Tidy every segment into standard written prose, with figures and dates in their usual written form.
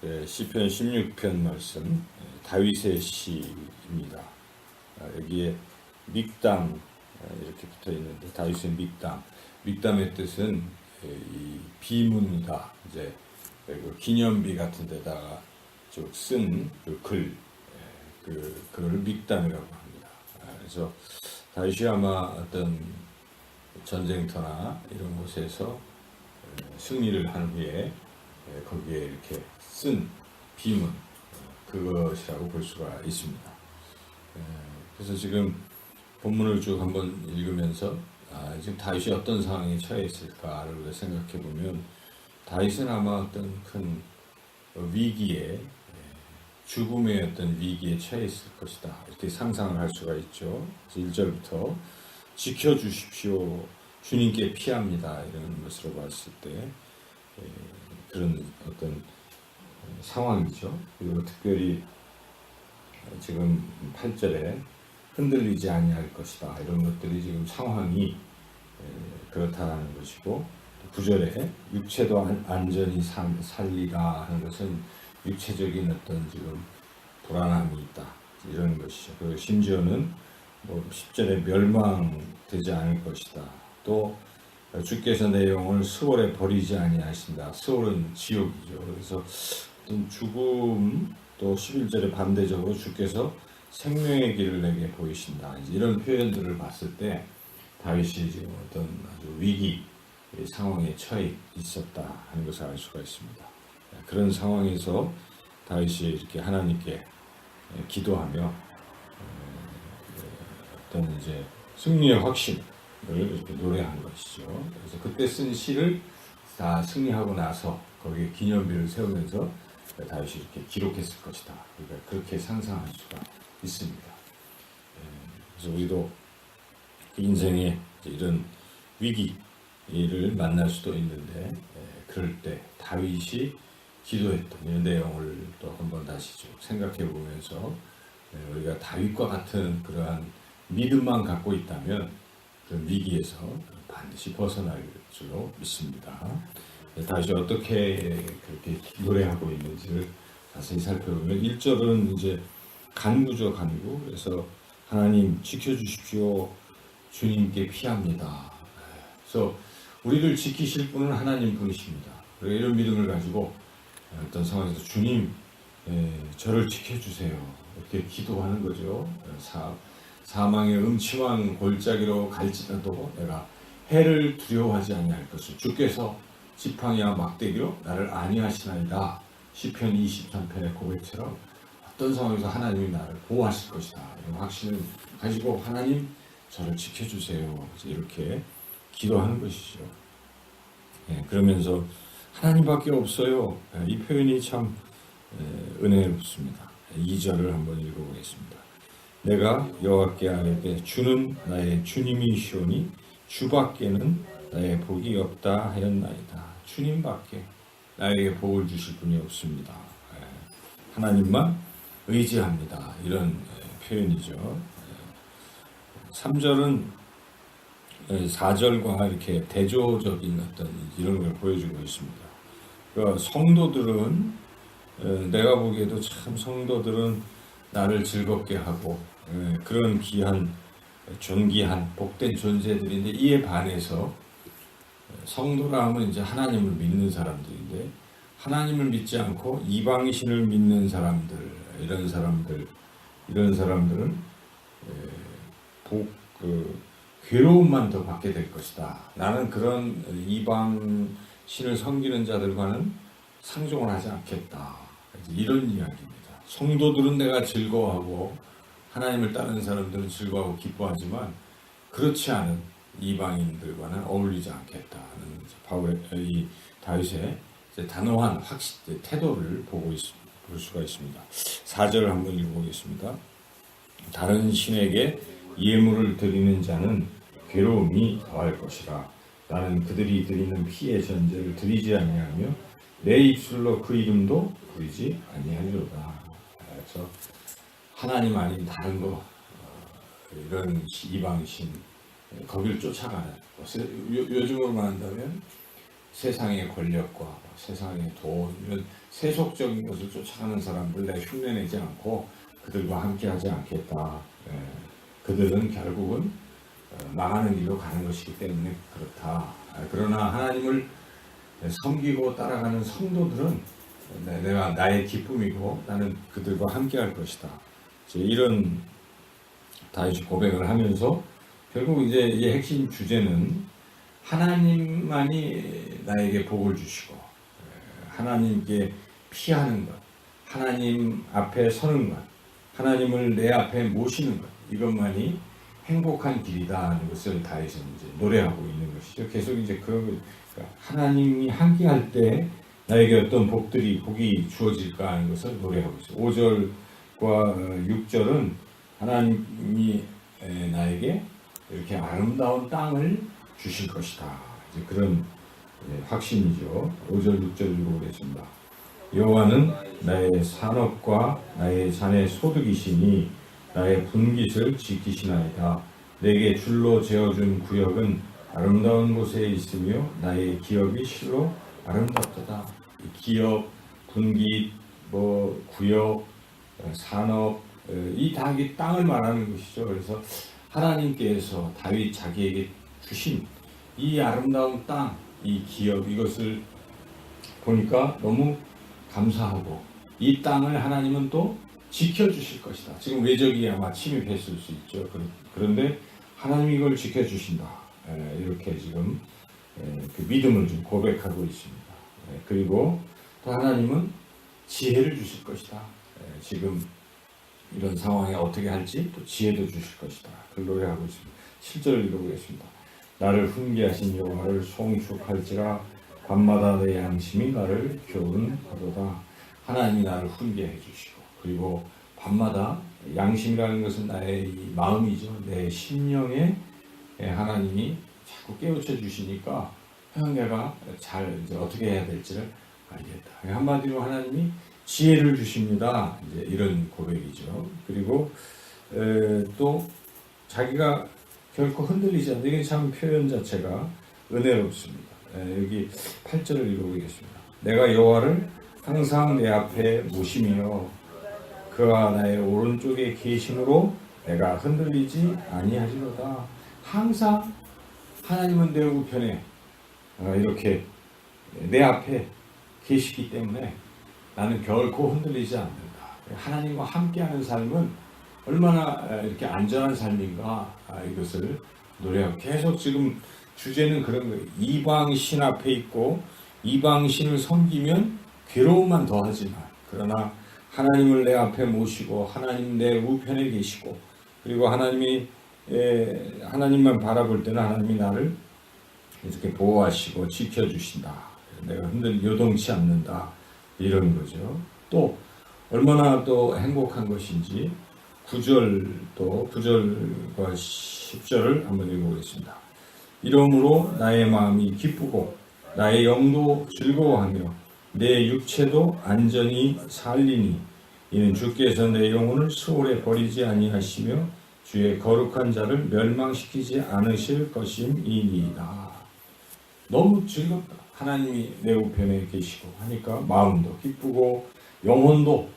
시편 16편 말씀, 다윗의 시입니다. 여기에 믹담 이렇게 붙어 있는데, 다윗의 믹담. 믹담의 뜻은 이 비문이다. 이제 그 기념비 같은 데다가 쭉 쓴 그 글, 그걸 믹담이라고 합니다. 그래서 다윗이 아마 어떤 전쟁터나 이런 곳에서 승리를 한 후에 거기에 이렇게 쓴 비문, 그것이라고 볼 수가 있습니다. 그래서 지금 본문을 쭉 한번 읽으면서 지금 다윗이 어떤 상황에 처해 있을까를 생각해 보면, 다윗은 아마 어떤 큰 위기에, 죽음의 어떤 위기에 처해 있을 것이다, 이렇게 상상을 할 수가 있죠. 1절부터 지켜주십시오, 주님께 피합니다, 이런 것으로 봤을 때 그런 어떤 상황이죠. 그리고 특별히 지금 8절에 흔들리지 아니할 것이다, 이런 것들이 지금 상황이 그렇다는 것이고, 9절에 육체도 안전히 살리라 하는 것은 육체적인 어떤 지금 불안함이 있다, 이런 것이죠. 그리고 심지어는 10절에 멸망되지 않을 것이다. 또 주께서 내 영혼을 스월에 버리지 아니하신다. 스월은 지옥이죠. 그래서 어떤 죽음, 또 11절에 반대적으로 주께서 생명의 길을 내게 보이신다, 이런 표현들을 봤을 때 다윗이 지금 어떤 아주 위기 상황에 처해 있었다 하는 것을 알 수가 있습니다. 그런 상황에서 다윗이 이렇게 하나님께 기도하며 어떤 이제 승리의 확신을 이렇게 노래한 것이죠. 그래서 그때 쓴 시를 다 승리하고 나서 거기에 기념비를 세우면서 다윗이 이렇게 기록했을 것이다, 그러니까 그렇게 상상할 수가 있습니다. 그래서 우리도 인생에 이런 위기를 만날 수도 있는데, 그럴 때 다윗이 기도했던 이런 내용을 또 한번 다시 좀 생각해 보면서, 우리가 다윗과 같은 그러한 믿음만 갖고 있다면 그 위기에서 반드시 벗어날 줄로 믿습니다. 다윗이 어떻게 그렇게 노래하고 있는지를 자세히 살펴보면, 1절은 이제 간구죠, 간구. 그래서 하나님 지켜주십시오, 주님께 피합니다. 그래서 우리를 지키실 분은 하나님 분이십니다. 그리고 이런 믿음을 가지고 어떤 상황에서 주님, 저를 지켜주세요, 이렇게 기도하는 거죠. 사망의 음침한 골짜기로 갈지라도 내가 해를 두려워하지 아니할 것을, 주께서 지팡이와 막대기로 나를 안위하시나이다. 시편 23편의 고백처럼 어떤 상황에서 하나님이 나를 보호하실 것이다, 이런 확신을 가지고 하나님, 저를 지켜주세요, 이렇게 기도하는 것이죠. 그러면서 하나님밖에 없어요, 이 표현이 참 은혜롭습니다. 2절을 한번 읽어보겠습니다. 내가 여호와께 아뢰되 주는 나의 주님이시오니 주밖에는 나의 복이 없다 하였나이다. 주님밖에 나에게 복을 주실 분이 없습니다. 하나님만 의지합니다, 이런 표현이죠. 3절은 4절과 이렇게 대조적인 어떤 이런 걸 보여주고 있습니다. 그러니까 성도들은, 내가 보기에도 참 성도들은 나를 즐겁게 하고 그런 귀한, 존귀한, 복된 존재들인데, 이에 반해서 성도라 하면 이제 하나님을 믿는 사람들인데, 하나님을 믿지 않고 이방신을 믿는 사람들, 이런 사람들은 괴로움만 더 받게 될 것이다. 나는 그런 이방신을 섬기는 자들과는 상종을 하지 않겠다, 이런 이야기입니다. 성도들은 내가 즐거워하고 하나님을 따르는 사람들은 즐거워하고 기뻐하지만 그렇지 않은 이방인들과는 어울리지 않겠다는 이 다윗의 단호한 태도를 볼 수가 있습니다. 4절을 한번 읽어보겠습니다. 다른 신에게 예물을 드리는 자는 괴로움이 더할 것이라. 나는 그들이 드리는 피의 전제를 드리지 아니하며 내 입술로 그 이름도 부르지 아니하리로다. 그래서 하나님 아닌 다른 거, 이런 이방신, 거기를 쫓아가는, 요즘으로 말한다면 세상의 권력과 세상의 돈 이런 세속적인 것을 쫓아가는 사람들 내가 흉내내지 않고 그들과 함께하지 않겠다. 그들은 결국은 망하는 길로 가는 것이기 때문에 그렇다. 그러나 하나님을 섬기고 따라가는 성도들은 내가 나의 기쁨이고 나는 그들과 함께할 것이다. 이런 다윗이 고백을 하면서 결국 이제 이 핵심 주제는 하나님만이 나에게 복을 주시고 하나님께 피하는 것, 하나님 앞에 서는 것, 하나님을 내 앞에 모시는 것 이것만이 행복한 길이다 하는 것을 다윗은 이제 노래하고 있는 것이죠. 계속 이제 하나님이 함께할 때 나에게 어떤 복이 주어질까 하는 것을 노래하고 있어요. 5절과 6절은 하나님이 나에게 이렇게 아름다운 땅을 주실 것이다. 이제 그런 확신이죠. 5절 6절 읽어보겠습니다. 여호와는 나의 산업과 나의 잔의 소득이시니 나의 분깃을 지키시나이다. 내게 줄로 재어준 구역은 아름다운 곳에 있으며 나의 기업이 실로 아름답도다. 기업, 분깃, 구역, 산업 이 다 땅을 말하는 것이죠. 그래서 하나님께서 다윗 자기에게 주신 이 아름다운 땅, 이 기업 이것을 보니까 너무 감사하고 이 땅을 하나님은 또 지켜주실 것이다. 지금 외적이 아마 침입했을 수 있죠. 그런데 하나님이 이걸 지켜주신다. 이렇게 지금 그 믿음을 좀 고백하고 있습니다. 그리고 또 하나님은 지혜를 주실 것이다. 지금 이런 상황에 어떻게 할지 또 지혜도 주실 것이다. 그걸 노래하고 있습니다. 7절을 읽어보겠습니다. 나를 훈계하신 여호와를 송축할지라 밤마다 내 양심이 나를 교훈하도다. 하나님이 나를 훈계해 주시고 그리고 밤마다 양심이라는 것은 나의 이 마음이죠. 내 심령에 하나님이 자꾸 깨우쳐 주시니까 내가 잘 이제 어떻게 해야 될지를 알겠다. 한마디로 하나님이 지혜를 주십니다. 이제 이런 고백이죠. 그리고 또 자기가 결코 흔들리지 않는 이게 참 표현 자체가 은혜롭습니다. 여기 8절을 읽어보겠습니다. 내가 여호와를 항상 내 앞에 모시며 그와 나의 오른쪽에 계심으로 내가 흔들리지 아니하리로다. 항상 하나님은 내 우편에 이렇게 내 앞에 계시기 때문에 나는 결코 흔들리지 않는다. 하나님과 함께하는 삶은 얼마나 이렇게 안전한 삶인가 이것을 노래하고 계속 지금 주제는 그런 거예요. 이방신 앞에 있고 이방신을 섬기면 괴로움만 더하지만 그러나 하나님을 내 앞에 모시고 하나님 내 우편에 계시고 그리고 하나님만 바라볼 때는 하나님이 나를 이렇게 보호하시고 지켜주신다. 내가 요동치 않는다. 이런 거죠. 또 얼마나 또 행복한 것인지 9절과 10절을 한번 읽어보겠습니다. 이러므로 나의 마음이 기쁘고 나의 영도 즐거워하며 내 육체도 안전히 살리니 이는 주께서 내 영혼을 수월에 버리지 아니하시며 주의 거룩한 자를 멸망시키지 않으실 것임이니이다. 너무 즐겁다. 하나님이 내 우편에 계시고 하니까 마음도 기쁘고 영혼도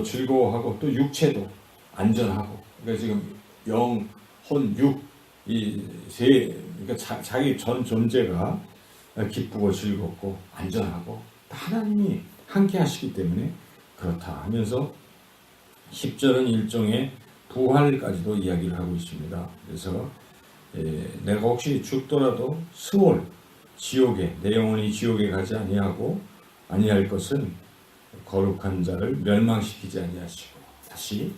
즐거워하고 또 육체도 안전하고 그러니까 지금 영, 혼, 육 이 세 그러니까 자기 전 존재가 기쁘고 즐겁고 안전하고 하나님이 함께 하시기 때문에 그렇다 하면서 10절은 일종의 부활까지도 이야기를 하고 있습니다. 그래서 내가 혹시 죽더라도 스올 지옥에 내 영혼이 지옥에 가지 아니할 것은 거룩한 자를 멸망시키지 아니하시고 다시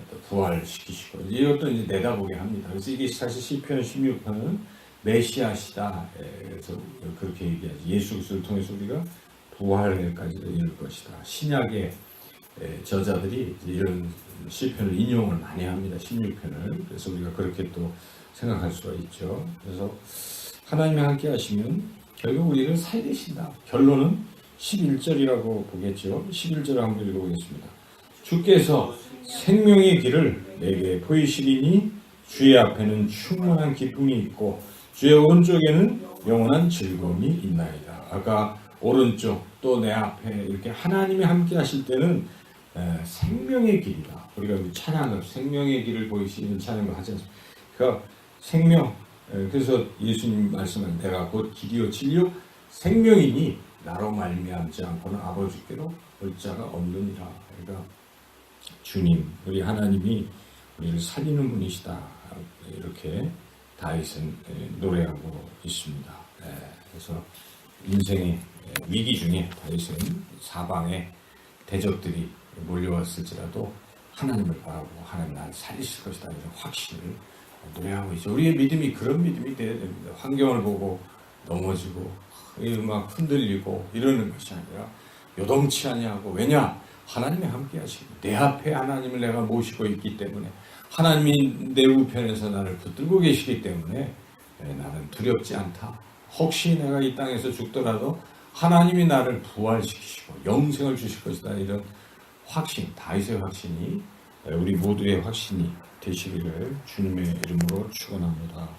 또 부활시키시고 이것도 이제 내다보게 합니다. 그래서 이게 사실 시편 16편은 메시아시다. 그래서 그렇게 얘기하지. 예수 그리스도를 통해서 우리가 부활까지도 이룰 것이다. 신약의 저자들이 이런 시편을 인용을 많이 합니다. 16편을. 그래서 우리가 그렇게 또 생각할 수가 있죠. 그래서 하나님이 함께 하시면 결국 우리를 살리신다. 결론은 11절이라고 보겠죠. 11절을 한번 읽어보겠습니다. 주께서 생명의 길을 내게 보이시리니 주의 앞에는 충만한 기쁨이 있고 주의 오른쪽에는 영원한 즐거움이 있나이다. 아까 오른쪽 또 내 앞에 이렇게 하나님이 함께 하실 때는 생명의 길이다. 우리가 찬양을 생명의 길을 보이시는 찬양을 하지 않습니까? 그러니까 생명, 그래서 예수님 말씀은 내가 곧 길이요 진리요 생명이니 나로 말미암지 않고는 아버지께로 올 자가 없느니라. 그러니까 주님, 우리 하나님이 우리를 살리는 분이시다. 이렇게 다윗은 노래하고 있습니다. 그래서 인생의 위기 중에 다윗은 사방에 대적들이 몰려왔을지라도 하나님을 바라고 하나님 나를 살리실 것이다 이런 확신을 노래하고 있죠. 우리의 믿음이 그런 믿음이 되어야 됩니다. 환경을 보고 넘어지고 막 흔들리고 이러는 것이 아니라 요동치 아니하고, 왜냐? 하나님이 함께 하시고 내 앞에 하나님을 내가 모시고 있기 때문에, 하나님이 내 우편에서 나를 붙들고 계시기 때문에 나는 두렵지 않다. 혹시 내가 이 땅에서 죽더라도 하나님이 나를 부활시키시고 영생을 주실 것이다 이런 확신, 다윗의 확신이 우리 모두의 확신이 되시기를 주님의 이름으로 축원합니다.